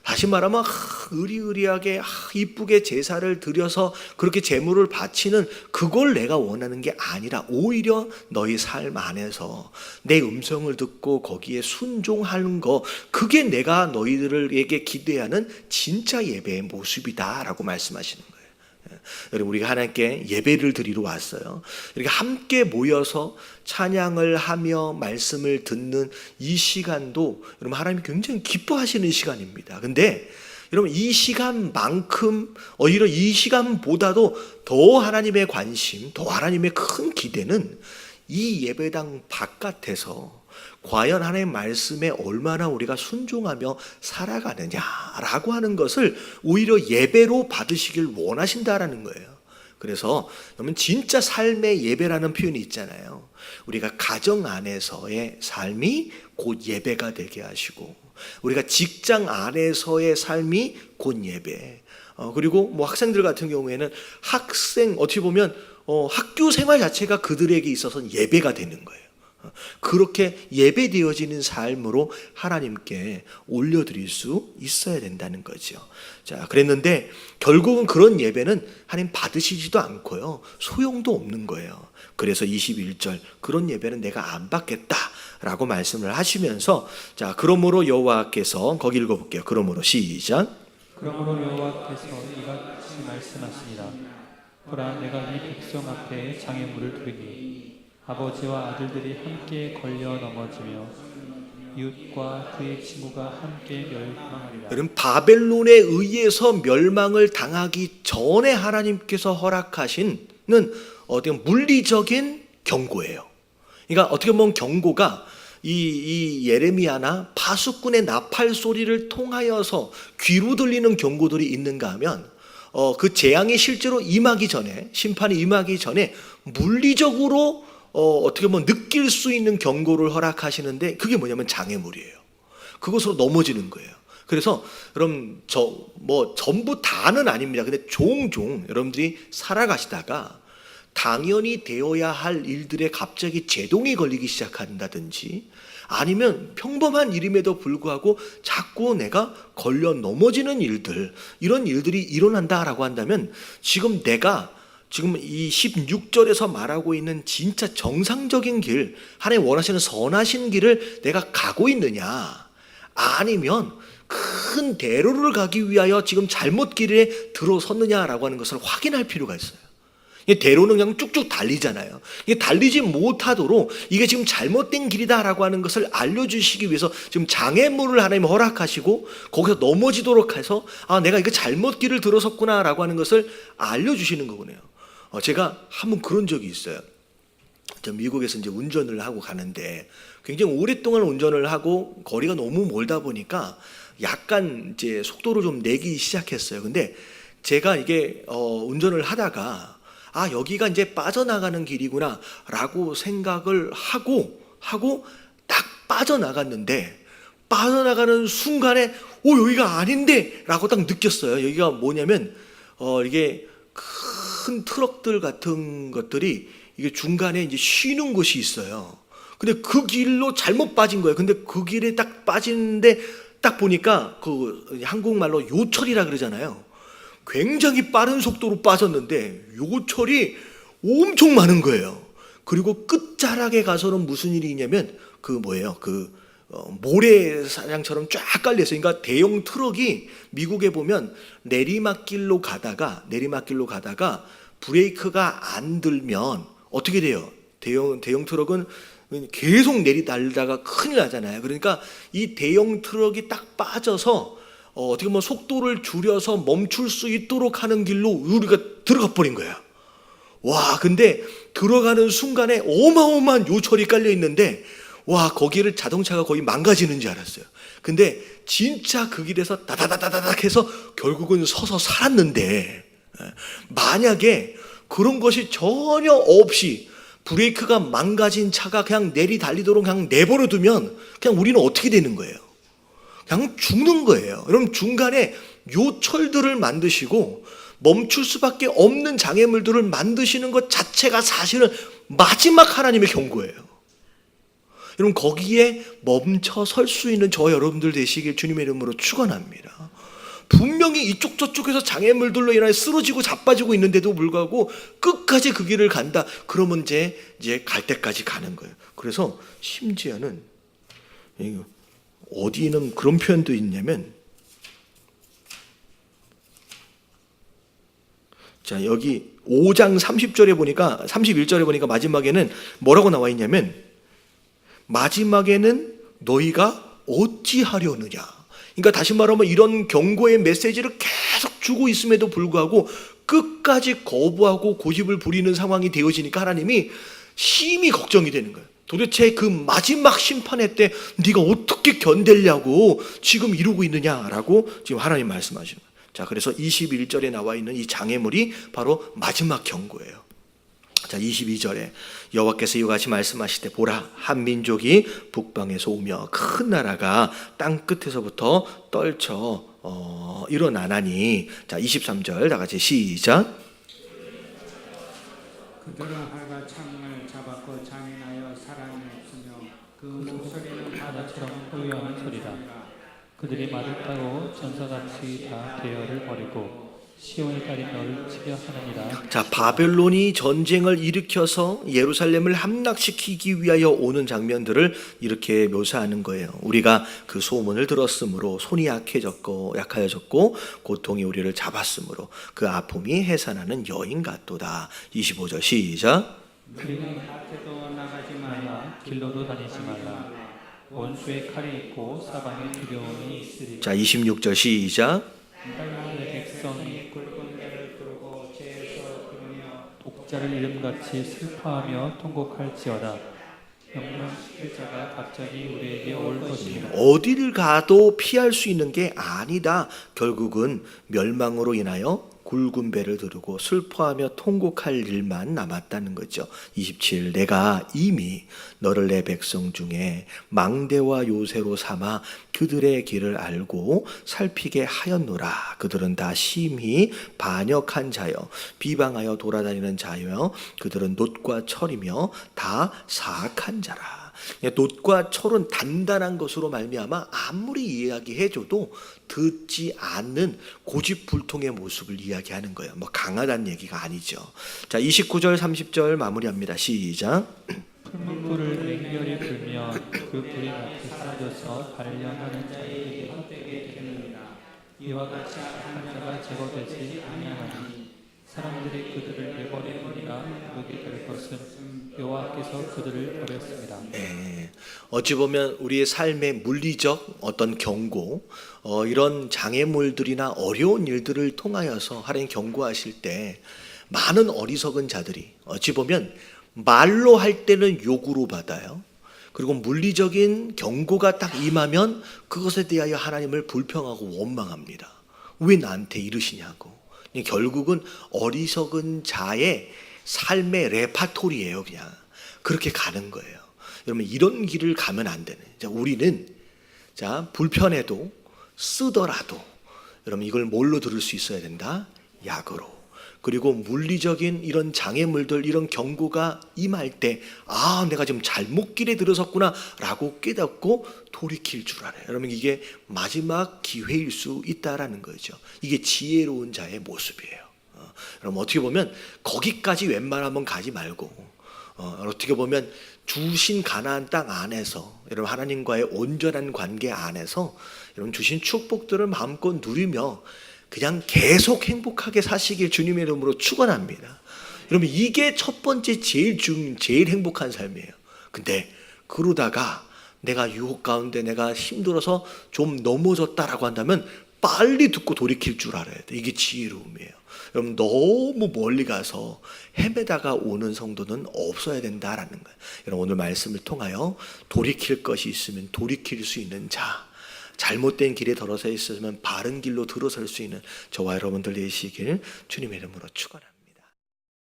다시 말하면 의리의리하게 이쁘게 제사를 드려서 그렇게 제물을 바치는 그걸 내가 원하는 게 아니라 오히려 너희 삶 안에서 내 음성을 듣고 거기에 순종하는 거, 그게 내가 너희들에게 기대하는 진짜 예배의 모습이다라고 말씀하시는 거예요. 여러분, 우리가 하나님께 예배를 드리러 왔어요. 이렇게 함께 모여서 찬양을 하며 말씀을 듣는 이 시간도 여러분 하나님이 굉장히 기뻐하시는 시간입니다. 근데 여러분, 이 시간만큼 오히려 이 시간보다도 더 하나님의 관심, 더 하나님의 큰 기대는 이 예배당 바깥에서 과연 하나님의 말씀에 얼마나 우리가 순종하며 살아가느냐라고 하는 것을 오히려 예배로 받으시길 원하신다라는 거예요. 그래서 여러분, 진짜 삶의 예배라는 표현이 있잖아요. 우리가 가정 안에서의 삶이 곧 예배가 되게 하시고, 우리가 직장 안에서의 삶이 곧 예배. 그리고 뭐 학생들 같은 경우에는 어떻게 보면 학교 생활 자체가 그들에게 있어서는 예배가 되는 거예요. 그렇게 예배되어지는 삶으로 하나님께 올려드릴 수 있어야 된다는 거죠. 자, 그랬는데 결국은 그런 예배는 하나님 받으시지도 않고요, 소용도 없는 거예요. 그래서 21절, 그런 예배는 내가 안 받겠다라고 말씀을 하시면서, 자, 그러므로 여호와께서, 거기 읽어볼게요. 그러므로 시작. 그러므로 여호와께서 이같이 말씀하시니라. 보라, 내가 이 백성 앞에 장애물을 두리니 아버지와 아들들이 함께 걸려 넘어지며 이웃과 그의 친구가 함께 멸망하리라. 여러분, 바벨론에 의해서 멸망을 당하기 전에 하나님께서 허락하시는 어떤 물리적인 경고예요. 그러니까 어떻게 보면 경고가 이 예레미야나 파수꾼의 나팔 소리를 통하여서 귀로 들리는 경고들이 있는가 하면 그 재앙이 실제로 임하기 전에, 심판이 임하기 전에 물리적으로 어떻게 보면 느낄 수 있는 경고를 허락하시는데, 그게 뭐냐면 장애물이에요. 그것으로 넘어지는 거예요. 그래서 여러분, 전부 다는 아닙니다. 근데 종종 여러분들이 살아가시다가 당연히 되어야 할 일들에 갑자기 제동이 걸리기 시작한다든지, 아니면 평범한 일임에도 불구하고 자꾸 내가 걸려 넘어지는 일들, 이런 일들이 일어난다라고 한다면, 지금 내가 지금 이 16절에서 말하고 있는 진짜 정상적인 길, 하나님 원하시는 선하신 길을 내가 가고 있느냐, 아니면 큰 대로를 가기 위하여 지금 잘못 길에 들어섰느냐라고 하는 것을 확인할 필요가 있어요. 대로는 그냥 쭉쭉 달리잖아요. 이게 달리지 못하도록 이게 지금 잘못된 길이다라고 하는 것을 알려주시기 위해서 지금 장애물을 하나님 허락하시고 거기서 넘어지도록 해서 내가 이거 잘못 길을 들어섰구나라고 하는 것을 알려주시는 거군요. 제가 한번 그런 적이 있어요. 저 미국에서 이제 운전을 하고 가는데 굉장히 오랫동안 운전을 하고 거리가 너무 멀다 보니까 약간 이제 속도를 좀 내기 시작했어요. 근데 제가 이게 운전을 하다가 여기가 이제 빠져나가는 길이구나라고 생각을 하고 딱 빠져나갔는데, 빠져나가는 순간에 여기가 아닌데라고 딱 느꼈어요. 여기가 뭐냐면 이게 큰 트럭들 같은 것들이 이게 중간에 이제 쉬는 곳이 있어요. 근데 그 길로 잘못 빠진 거예요. 근데 그 길에 딱 빠지는데 딱 보니까 그 한국말로 요철이라 그러잖아요. 굉장히 빠른 속도로 빠졌는데 요철이 엄청 많은 거예요. 그리고 끝자락에 가서는 무슨 일이 있냐면 모래사장처럼 쫙 깔려있어요. 그러니까 대형 트럭이 미국에 보면 내리막길로 가다가 브레이크가 안 들면 어떻게 돼요? 대형 트럭은 계속 내리달다가 큰일 나잖아요. 그러니까 이 대형 트럭이 딱 빠져서 어떻게 보면 속도를 줄여서 멈출 수 있도록 하는 길로 우리가 들어가 버린 거야. 근데 들어가는 순간에 어마어마한 요철이 깔려 있는데, 거기를 자동차가 거의 망가지는 줄 알았어요. 근데 진짜 그 길에서 다다다다닥 해서 결국은 서서 살았는데, 만약에 그런 것이 전혀 없이 브레이크가 망가진 차가 그냥 내리달리도록 그냥 내버려 두면 그냥 우리는 어떻게 되는 거예요? 그냥 죽는 거예요. 여러분, 중간에 요철들을 만드시고 멈출 수밖에 없는 장애물들을 만드시는 것 자체가 사실은 마지막 하나님의 경고예요. 여러분, 거기에 멈춰 설 수 있는 저 여러분들 되시길 주님의 이름으로 축원합니다. 분명히 이쪽 저쪽에서 장애물들로 인하여 쓰러지고 자빠지고 있는데도 불구하고 끝까지 그 길을 간다. 그러면 이제 갈 때까지 가는 거예요. 그래서 심지어는 어디는 그런 표현도 있냐면, 자, 여기 5장 31절에 보니까 마지막에는 뭐라고 나와 있냐면, 마지막에는 너희가 어찌하려느냐. 그러니까 다시 말하면 이런 경고의 메시지를 계속 주고 있음에도 불구하고 끝까지 거부하고 고집을 부리는 상황이 되어지니까 하나님이 심히 걱정이 되는 거예요. 도대체 그 마지막 심판의 때 네가 어떻게 견딜려고 지금 이러고 있느냐라고 지금 하나님 말씀하시는 거예요. 자, 그래서 21절에 나와 있는 이 장애물이 바로 마지막 경고예요. 자, 22절에 여호와께서 이같이 말씀하실 때, 보라, 한 민족이 북방에서 오며 큰 나라가 땅 끝에서부터 떨쳐 일어나나니. 자, 23절 다 같이 시작. 그들은 활과 창을 잡았고 잔인하여 사람이 없으며 그 목소리는 바다처럼 호유하는 소리라. 그들이 말을 따고 전사같이 다 대열을 버리고 시온의 딸이 너를 치려 하느니라. 자, 바벨론이 전쟁을 일으켜서 예루살렘을 함락시키기 위하여 오는 장면들을 이렇게 묘사하는 거예요. 우리가 그 소문을 들었으므로 손이 약해졌고 고통이 우리를 잡았으므로 그 아픔이 해산하는 여인 같도다. 25절 시작. 너희는 밭에도 나가지 말라. 길로도 다니지 말라. 원수의 칼이 있고 사방에 두려움이 있으리라. 자, 26절 시작. 내 백성이 굵은 배를 부르고 죄에서 부르며 독자를 이름같이 슬퍼하며 통곡할지어다. 영명시킬 자가 갑자기 우리에게 올 것이라. 어디를 가도 피할 수 있는 게 아니다. 결국은 멸망으로 인하여 굵은 배를 두르고 슬퍼하며 통곡할 일만 남았다는 거죠. 27. 내가 이미 너를 내 백성 중에 망대와 요새로 삼아 그들의 길을 알고 살피게 하였노라. 그들은 다 심히 반역한 자여 비방하여 돌아다니는 자여 그들은 놋과 철이며 다 사악한 자라. 놋과 철은 단단한 것으로 말미암아 아무리 이야기해줘도 듣지 않는 고집불통의 모습을 이야기하는 거예요. 뭐 강하다는 얘기가 아니죠. 자, 29절 30절 마무리합니다. 시작. 풀문불을 맹렬히 불면 그 불이 낮게 사라져서 발령하는 자에게 헛되게 되느니라. 이와 같이 악한 자가 제거되지 아니하나니 사람들이 그들을 내버리느니라. 그렇게 될 것은 여호와께서 그들을 버렸습니다. 어찌 보면 우리의 삶의 물리적 어떤 경고, 이런 장애물들이나 어려운 일들을 통하여서 하나님 경고하실 때 많은 어리석은 자들이 어찌 보면 말로 할 때는 욕으로 받아요. 그리고 물리적인 경고가 딱 임하면 그것에 대하여 하나님을 불평하고 원망합니다. 왜 나한테 이러시냐고. 결국은 어리석은 자의 삶의 레파토리예요. 그냥 그렇게 가는 거예요. 여러분, 이런 길을 가면 안 되는. 자, 우리는 불편해도 쓰더라도 여러분 이걸 뭘로 들을 수 있어야 된다? 약으로. 그리고 물리적인 이런 장애물들, 이런 경고가 임할 때 내가 지금 잘못 길에 들어섰구나 라고 깨닫고 돌이킬 줄 알아요. 여러분, 이게 마지막 기회일 수 있다라는 거죠. 이게 지혜로운 자의 모습이에요. 여러분, 어떻게 보면 거기까지 웬만하면 가지 말고 어떻게 보면 주신 가나안 땅 안에서 여러분 하나님과의 온전한 관계 안에서 여러분 주신 축복들을 마음껏 누리며 그냥 계속 행복하게 사시길 주님의 이름으로 축원합니다. 여러분, 이게 첫 번째 제일 행복한 삶이에요. 근데 그러다가 내가 유혹 가운데 내가 힘들어서 좀 넘어졌다라고 한다면 빨리 듣고 돌이킬 줄 알아야 돼. 이게 지혜로움이에요. 여러분, 너무 멀리 가서 헤매다가 오는 성도는 없어야 된다라는 거예요. 여러분, 오늘 말씀을 통하여 돌이킬 것이 있으면 돌이킬 수 있는 자, 잘못된 길에 들어서 있으면 바른 길로 들어설 수 있는 저와 여러분들 되시길 주님의 이름으로 축원합니다.